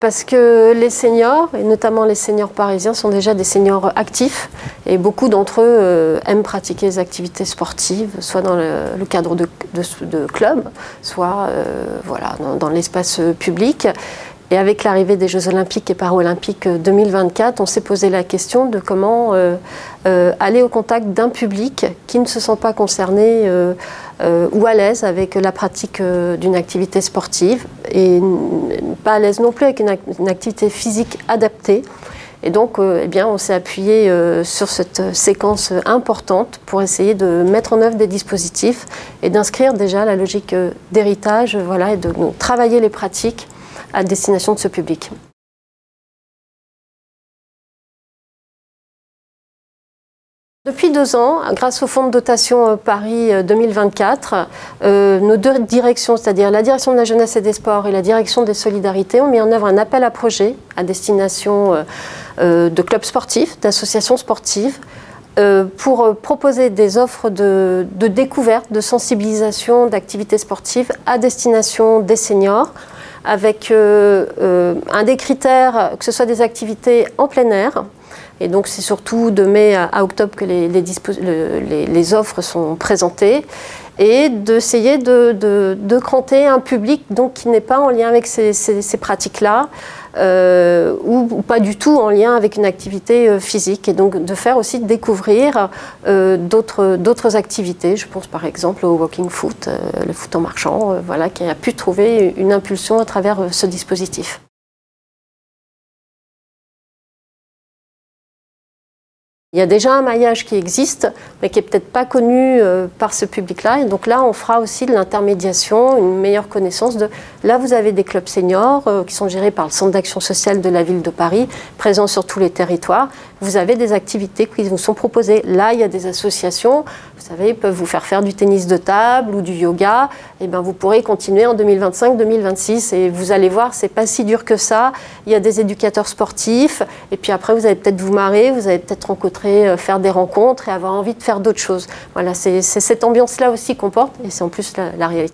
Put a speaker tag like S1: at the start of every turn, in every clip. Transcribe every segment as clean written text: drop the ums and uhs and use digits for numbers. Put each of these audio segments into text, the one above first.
S1: Parce que les seniors, et notamment les seniors parisiens, sont déjà des seniors actifs et beaucoup d'entre eux aiment pratiquer les activités sportives, soit dans le cadre de clubs, soit voilà, dans l'espace public. Et avec l'arrivée des Jeux Olympiques et Paralympiques 2024, on s'est posé la question de comment aller au contact d'un public qui ne se sent pas concerné ou à l'aise avec la pratique d'une activité sportive et pas à l'aise non plus avec une activité physique adaptée. Et donc, eh bien, on s'est appuyé sur cette séquence importante pour essayer de mettre en œuvre des dispositifs et d'inscrire déjà la logique d'héritage, voilà, et de travailler les pratiques à destination de ce public. Depuis 2 ans, grâce au fonds de dotation Paris 2024, nos 2 directions, c'est-à-dire la direction de la jeunesse et des sports et la direction des solidarités, ont mis en œuvre un appel à projet à destination de clubs sportifs, d'associations sportives, pour proposer des offres de découverte, de sensibilisation, d'activités sportives à destination des seniors, avec un des critères, que ce soit des activités en plein air. Et donc c'est surtout de mai à octobre que les offres sont présentées, et d'essayer de cranter un public donc, qui n'est pas en lien avec ces pratiques-là, ou pas du tout en lien avec une activité physique, et donc de faire aussi découvrir d'autres activités. Je pense par exemple au walking foot, le foot en marchant, voilà, qui a pu trouver une impulsion à travers ce dispositif. Il y a déjà un maillage qui existe, mais qui n'est peut-être pas connu par ce public-là. Et donc là, on fera aussi de l'intermédiation, une meilleure connaissance de... Là, vous avez des clubs seniors qui sont gérés par le Centre d'action sociale de la ville de Paris, présents sur tous les territoires. Vous avez des activités qui vous sont proposées. Là, il y a des associations, vous savez, ils peuvent vous faire du tennis de table ou du yoga. Et bien, vous pourrez continuer en 2025-2026. Et vous allez voir, c'est pas si dur que ça. Il y a des éducateurs sportifs. Et puis après, vous allez peut-être vous marrer, vous allez peut-être rencontrer, faire des rencontres et avoir envie de faire d'autres choses. Voilà, c'est cette ambiance-là aussi qu'on porte. Et c'est en plus la réalité.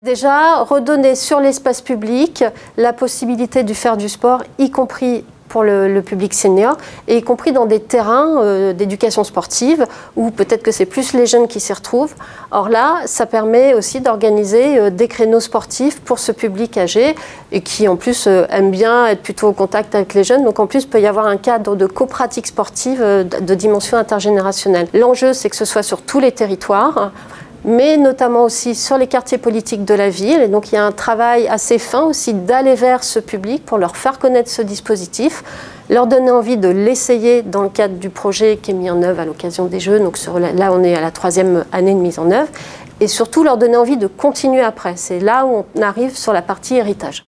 S1: Déjà, redonner sur l'espace public la possibilité de faire du sport, y compris pour le public senior, et y compris dans des terrains d'éducation sportive, où peut-être que c'est plus les jeunes qui s'y retrouvent. Or là, ça permet aussi d'organiser des créneaux sportifs pour ce public âgé, et qui en plus aime bien être plutôt au contact avec les jeunes. Donc en plus, il peut y avoir un cadre de copratique sportive de dimension intergénérationnelle. L'enjeu, c'est que ce soit sur tous les territoires, mais notamment aussi sur les quartiers politiques de la ville. Et donc il y a un travail assez fin aussi d'aller vers ce public pour leur faire connaître ce dispositif, leur donner envie de l'essayer dans le cadre du projet qui est mis en œuvre à l'occasion des Jeux. Donc là, on est à la 3e année de mise en œuvre. Et surtout leur donner envie de continuer après. C'est là où on arrive sur la partie héritage.